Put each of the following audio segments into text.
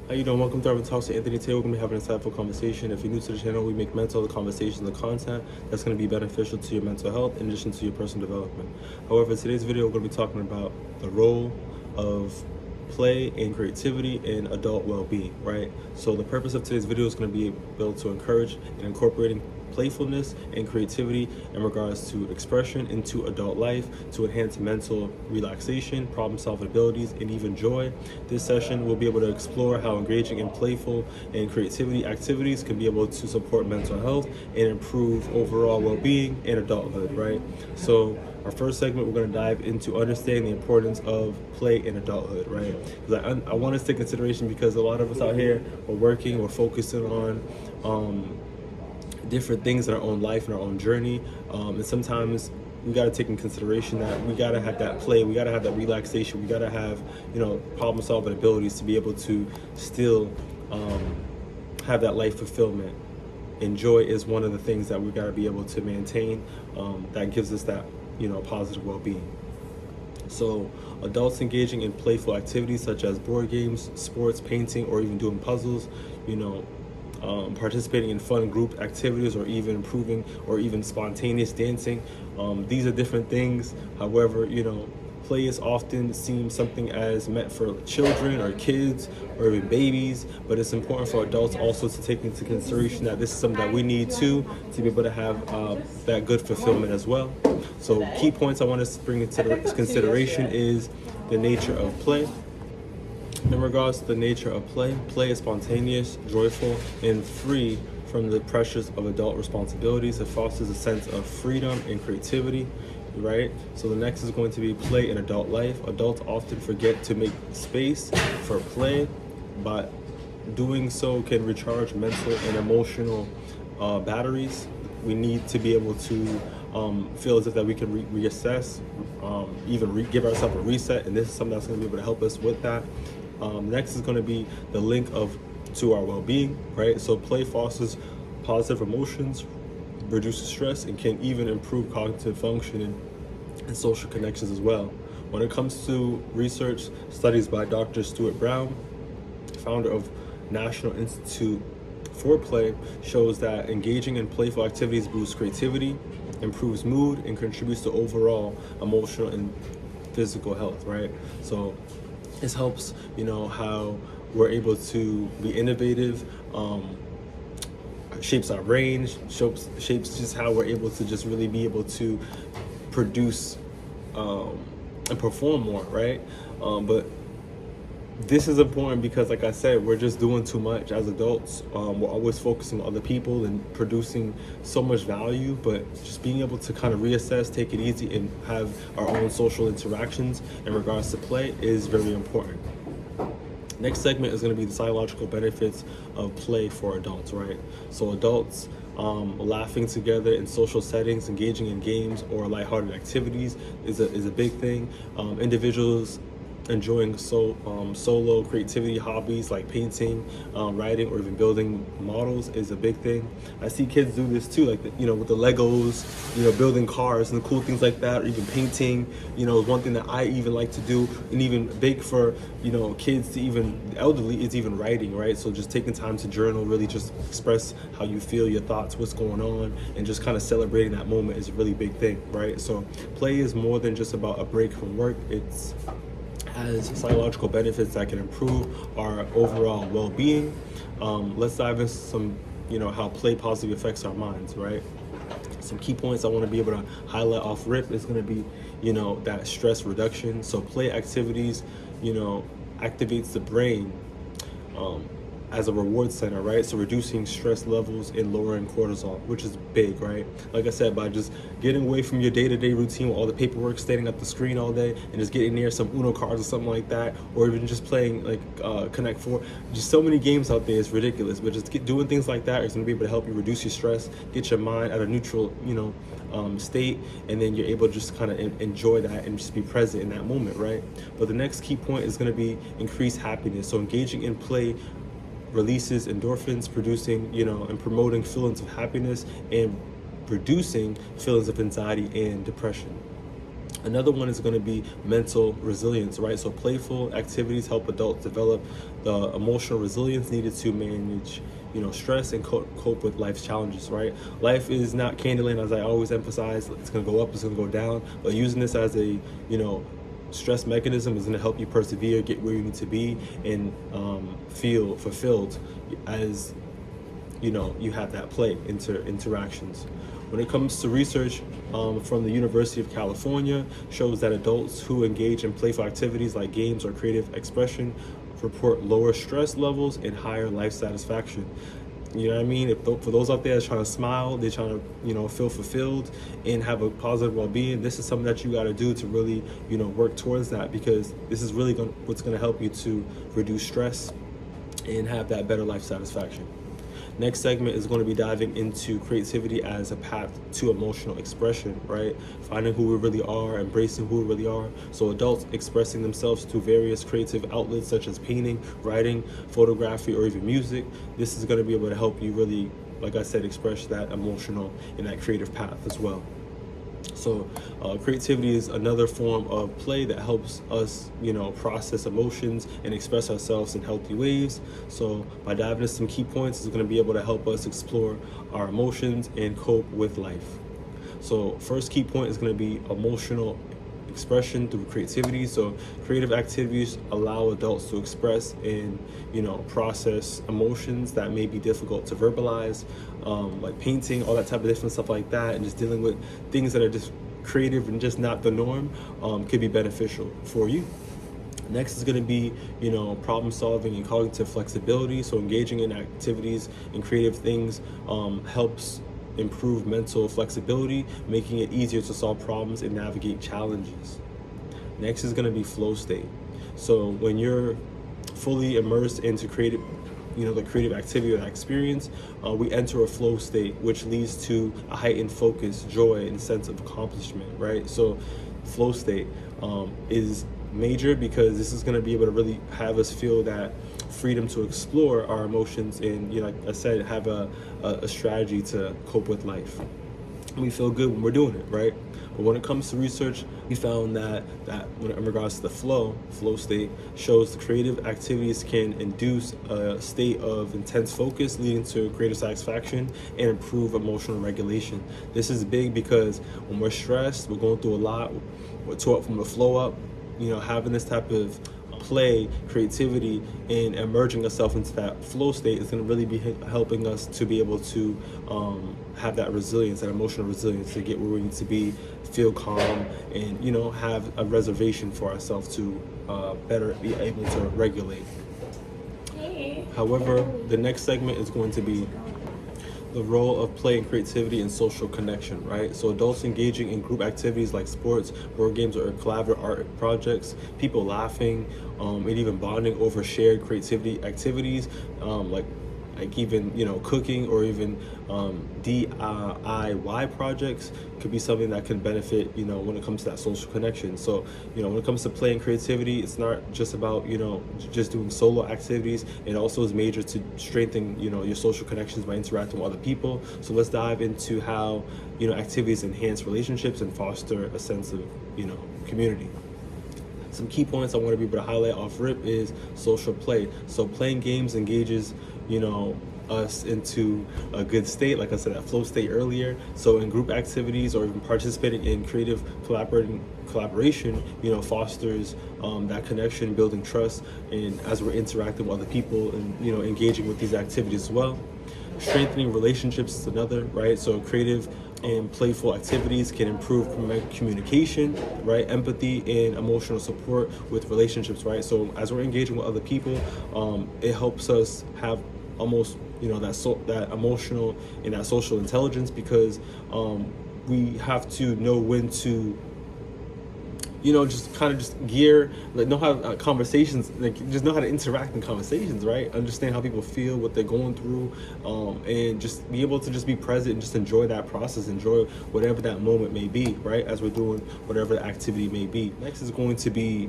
How you doing? Welcome to our Talks to Anthony. Today we're going to be having an insightful conversation. If you're new to the channel, we make mental health conversations and content that's going to be beneficial to your mental health in addition to your personal development. However, today's video we're going to be talking about the role of play and creativity in adult well-being, right? So the purpose of today's video is going to be able to encourage and incorporating playfulness and creativity in regards to expression into adult life to enhance mental relaxation, problem-solving abilities, and even joy. This session will be able to explore how engaging in playful and creativity activities can be able to support mental health and improve overall well-being in adulthood, right? So our first segment, we're going to dive into understanding the importance of play in adulthood, right? Because I want us to take consideration because a lot of us out here, we're working, we're focusing on different things in our own life and our own journey, and sometimes we got to take in consideration that we got to have that play, we got to have that relaxation, we got to have problem solving abilities to be able to still have that life fulfillment. And joy is one of the things that we got to be able to maintain, that gives us that positive well-being. So adults engaging in playful activities such as board games, sports, painting, or even doing puzzles, participating in fun group activities, or even improving or even spontaneous dancing. These are different things. However, play is often seen something as meant for children or kids or even babies, but it's important for adults also to take into consideration that this is something that we need to be able to have that good fulfillment as well. So key points I want to bring into consideration is the nature of play. In regards to the nature of play, play is spontaneous, joyful, and free from the pressures of adult responsibilities. It fosters a sense of freedom and creativity, right? So the next is going to be play in adult life. Adults often forget to make space for play, but doing so can recharge mental and emotional batteries. We need to be able to feel as if that we can reassess, give ourselves a reset, and this is something that's going to be able to help us with that. Next is going to be the link to our well-being, right? So play fosters positive emotions, reduces stress, and can even improve cognitive function and social connections as well. When it comes to research, studies by Dr. Stuart Brown, founder of National Institute for Play, shows that engaging in playful activities boosts creativity, improves mood, and contributes to overall emotional and physical health, right? So this helps, how we're able to be innovative, shapes our brain, shapes just how we're able to just really be able to produce and perform more, right? But this is important because, like I said, we're just doing too much as adults. We're always focusing on other people and producing so much value, but just being able to kind of reassess, take it easy, and have our own social interactions in regards to play is very important. Next segment is going to be the psychological benefits of play for adults, right? So adults laughing together in social settings, engaging in games or lighthearted activities is a big thing. Individuals enjoying solo creativity hobbies like painting, writing, or even building models is a big thing. I see kids do this too, like with the Legos, building cars and cool things like that, or even painting. One thing that I even like to do, and even big for kids to even the elderly, is even writing, right? So just taking time to journal, really just express how you feel, your thoughts, what's going on, and just kind of celebrating that moment is a really big thing, right? So play is more than just about a break from work. It's has psychological benefits that can improve our overall well-being. Let's dive into some, how play positively affects our minds, right? Some key points I want to be able to highlight off rip is going to be, that stress reduction. So play activities, activates the brain as a reward center, right? So reducing stress levels and lowering cortisol, which is big, right? Like I said, by just getting away from your day-to-day routine with all the paperwork, standing at the screen all day, and just getting near some Uno cards or something like that, or even just playing like Connect 4. Just so many games out there, it's ridiculous. But just doing things like that is going to be able to help you reduce your stress, get your mind at a neutral, state, and then you're able to just kind of enjoy that and just be present in that moment, right? But the next key point is going to be increased happiness. So engaging in play releases endorphins, producing, and promoting feelings of happiness and reducing feelings of anxiety and depression. Another one is going to be mental resilience, right? So playful activities help adults develop the emotional resilience needed to manage, stress and cope with life's challenges, right? Life is not Candyland, as I always emphasize. It's going to go up, it's going to go down, but using this as a, stress mechanism is going to help you persevere, get where you need to be, and feel fulfilled as you have that play interactions. When it comes to research from the University of California, shows that adults who engage in playful activities like games or creative expression report lower stress levels and higher life satisfaction. You know what I mean? For those out there that's trying to smile, they're trying to, feel fulfilled and have a positive well-being, this is something that you got to do to really, work towards that, because this is really what's going to help you to reduce stress and have that better life satisfaction. Next segment is going to be diving into creativity as a path to emotional expression, right? Finding who we really are, embracing who we really are. So adults expressing themselves through various creative outlets such as painting, writing, photography, or even music. This is going to be able to help you really, like I said, express that emotional and that creative path as well. So creativity is another form of play that helps us, process emotions and express ourselves in healthy ways. So by diving into some key points, it's going to be able to help us explore our emotions and cope with life. So first key point is going to be emotional expression through creativity. So creative activities allow adults to express and process emotions that may be difficult to verbalize, like painting, all that type of different stuff like that, and just dealing with things that are just creative and just not the norm could be beneficial for you. Next is going to be, problem solving and cognitive flexibility. So engaging in activities and creative things helps improve mental flexibility, making it easier to solve problems and navigate challenges. Next is going to be flow state. So when you're fully immersed into creative, the creative activity or that experience, we enter a flow state, which leads to a heightened focus, joy, and sense of accomplishment, right? So flow state is major, because this is going to be able to really have us feel that freedom to explore our emotions and, like I said, have a strategy to cope with life. We feel good when we're doing it, right? But when it comes to research, we found that when in regards to the flow state, shows the creative activities can induce a state of intense focus, leading to greater satisfaction and improve emotional regulation. This is big because when we're stressed, we're going through a lot, we're taught from the flow up, having this type of play, creativity, and emerging ourselves into that flow state is going to really be helping us to be able to have that resilience, that emotional resilience, to get where we need to be, feel calm, and have a reservation for ourselves to better be able to regulate. However, the next segment is going to be the role of play and creativity and social connection, right? So adults engaging in group activities like sports, board games, or collaborative art projects, people laughing, and even bonding over shared creativity activities, like even cooking, or even DIY projects could be something that can benefit when it comes to that social connection. So when it comes to play and creativity, it's not just about just doing solo activities. It also is major to strengthen your social connections by interacting with other people. So let's dive into how activities enhance relationships and foster a sense of community. Some key points I want to be able to highlight off rip is social play. So playing games engages us into a good state, like I said, that flow state earlier. So in group activities or even participating in creative collaboration, fosters that connection, building trust, and as we're interacting with other people and engaging with these activities as well. Strengthening relationships is another, right? So creative and playful activities can improve communication, right? Empathy and emotional support with relationships, right? So as we're engaging with other people, it helps us have almost that emotional and that social intelligence, because we have to know when to just kind of just gear, like know how conversations, like just know how to interact in conversations, right? Understand how people feel, what they're going through, and just be able to just be present and just enjoy that process, enjoy whatever that moment may be, right? As we're doing whatever the activity may be. Next is going to be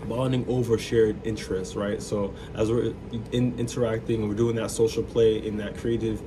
bonding over shared interests, right? So as we're interacting and we're doing that social play in that creative,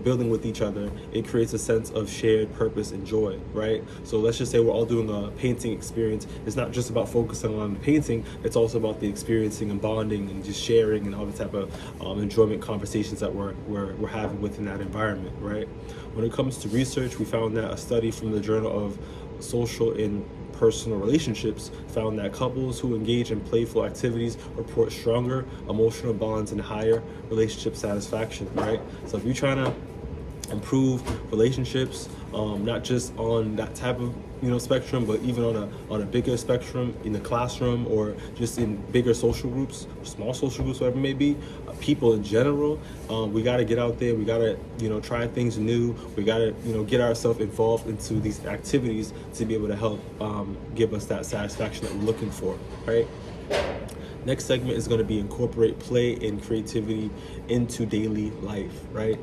building with each other, it creates a sense of shared purpose and joy, right? So let's just say we're all doing a painting experience. It's not just about focusing on the painting, it's also about the experiencing and bonding and just sharing and all the type of enjoyment conversations that we're having within that environment, right? When it comes to research, we found that a study from the Journal of Social and Personal Relationships found that couples who engage in playful activities report stronger emotional bonds and higher relationship satisfaction, right? So if you're trying to improve relationships, not just on that type of spectrum, but even on a bigger spectrum in the classroom or just in bigger social groups, small social groups, whatever it may be, people in general, we got to get out there. We got to try things new. We got to get ourselves involved into these activities to be able to help give us that satisfaction that we're looking for, right? Next segment is going to be incorporate play and creativity into daily life, right?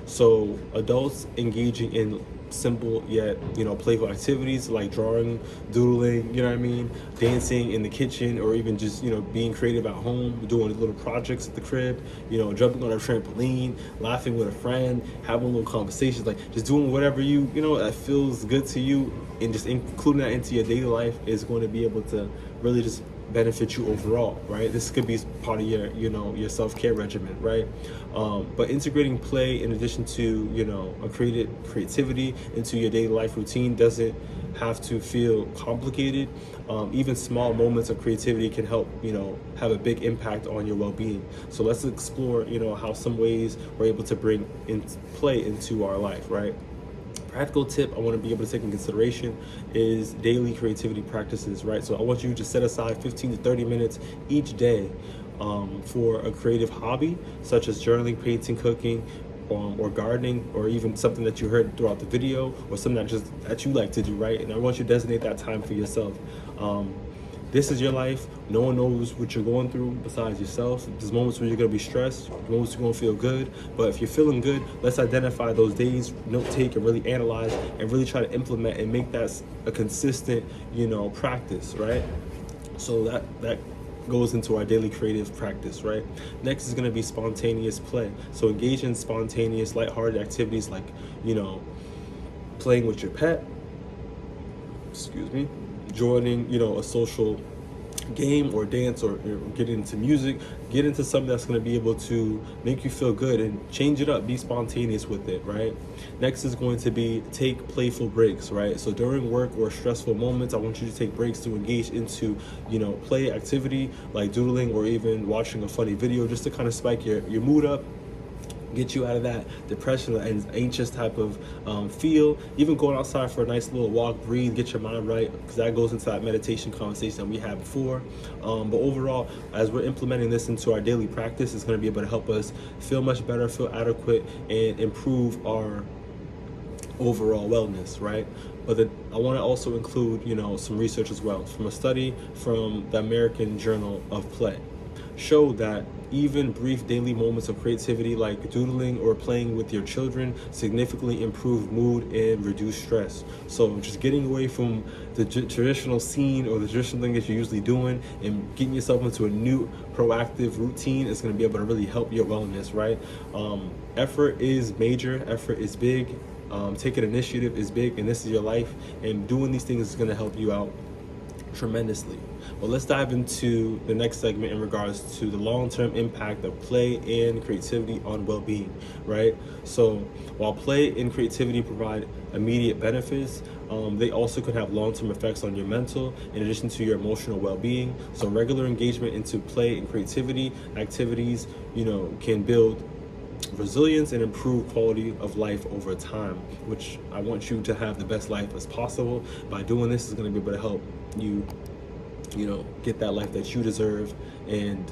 So adults engaging in simple yet playful activities like drawing, doodling, dancing in the kitchen, or even just being creative at home, doing little projects at the crib, jumping on a trampoline, laughing with a friend, having little conversations, like just doing whatever that feels good to you, and just including that into your daily life is going to be able to really just benefit you overall, right? This could be part of your self-care regimen, right? But integrating play in addition to a creativity into your daily life routine doesn't have to feel complicated. Even small moments of creativity can help have a big impact on your well-being. So let's explore how some ways we're able to bring in play into our life, right? Practical tip I want to be able to take in consideration is daily creativity practices, right? So I want you to set aside 15 to 30 minutes each day for a creative hobby, such as journaling, painting, cooking, or gardening, or even something that you heard throughout the video, or something that you like to do, right? And I want you to designate that time for yourself. This is your life. No one knows what you're going through besides yourself. There's moments where you're going to be stressed, moments you're going to feel good. But if you're feeling good, let's identify those days, note take, and really analyze and really try to implement and make that a consistent, practice, right? So that goes into our daily creative practice, right? Next is going to be spontaneous play. So engage in spontaneous, lighthearted activities like, playing with your pet, joining, a social game or dance, or get into music, get into something that's going to be able to make you feel good and change it up, be spontaneous with it, right? Next is going to be take playful breaks, right? So during work or stressful moments, I want you to take breaks to engage into, play activity like doodling or even watching a funny video, just to kind of spike your mood up, get you out of that depression and anxious type of feel. Even going outside for a nice little walk, breathe, get your mind right, because that goes into that meditation conversation that we had before. But overall, as we're implementing this into our daily practice, it's going to be able to help us feel much better, feel adequate, and improve our overall wellness, right? But then I want to also include, some research as well. From a study from the American Journal of Play showed that even brief daily moments of creativity like doodling or playing with your children significantly improve mood and reduce stress. So just getting away from the traditional scene or the traditional thing that you're usually doing and getting yourself into a new proactive routine is going to be able to really help your wellness, right? Effort is major, effort is big, taking initiative is big, and this is your life, and doing these things is going to help you out tremendously. Well, let's dive into the next segment in regards to the long-term impact of play and creativity on well-being, right? So while play and creativity provide immediate benefits, they also could have long-term effects on your mental in addition to your emotional well-being. So regular engagement into play and creativity activities, can build resilience and improve quality of life over time, which I want you to have the best life as possible. By doing this is going to be able to help you get that life that you deserve and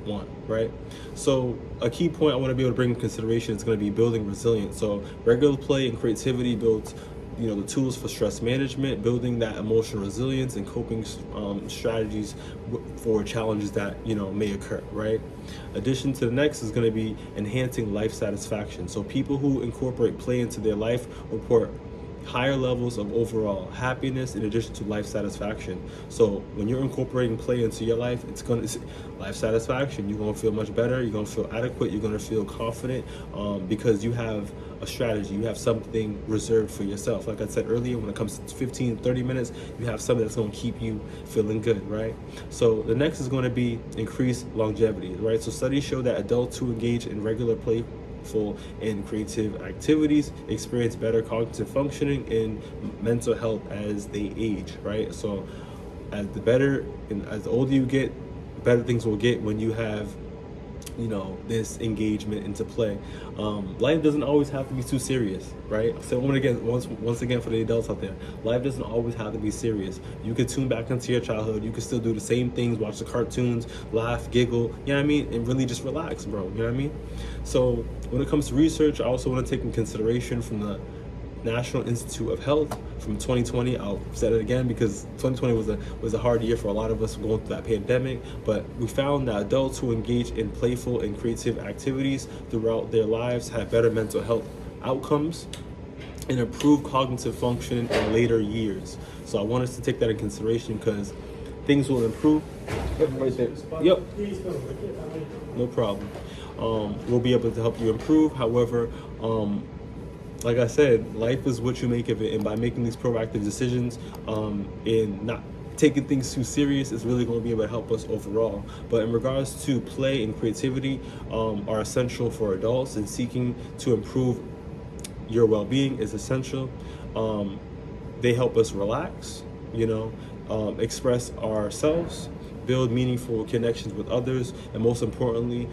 want, right? So a key point I want to be able to bring in consideration is going to be building resilience. So regular play and creativity builds the tools for stress management, building that emotional resilience and coping strategies for challenges that may occur, right? Addition to the next is going to be enhancing life satisfaction. So people who incorporate play into their life report higher levels of overall happiness in addition to life satisfaction. So when you're incorporating play into your life, it's life satisfaction. You're gonna feel much better. You're gonna feel adequate. You're gonna feel confident because you have a strategy. You have something reserved for yourself. Like I said earlier, when it comes to 15, 30 minutes, you have something that's gonna keep you feeling good, right? So the next is gonna be increased longevity, right? So studies show that adults who engage in regular playful and creative activities experience better cognitive functioning and mental health as they age, right? So as the older you get, better things will get when you have this engagement into play. Life doesn't always have to be too serious, right? So once again for the adults out there, life doesn't always have to be serious. You could tune back into your childhood. You could still do the same things, watch the cartoons, laugh, giggle, you know what I mean, and really just relax, bro, you know what I mean? So when it comes to research, I also want to take in consideration from the National Institute of Health from 2020. I'll say it again because 2020 was a hard year for a lot of us going through that pandemic. But we found that adults who engage in playful and creative activities throughout their lives have better mental health outcomes and improved cognitive function in later years. So I want us to take that in consideration because things will improve. Right there. Yep. No problem. We'll be able to help you improve. However, like I said, life is what you make of it, and by making these proactive decisions and not taking things too serious, is really going to be able to help us overall. But in regards to play and creativity are essential for adults, and seeking to improve your well-being is essential. They help us relax, express ourselves, build meaningful connections with others, and most importantly,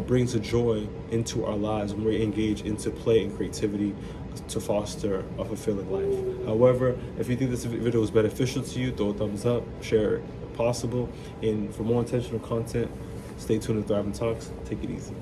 brings a joy into our lives when we engage into play and creativity to foster a fulfilling life. However, if you think this video was beneficial to you, throw a thumbs up, share it if possible, and for more intentional content, stay tuned to Thrive and Talks. Take it easy.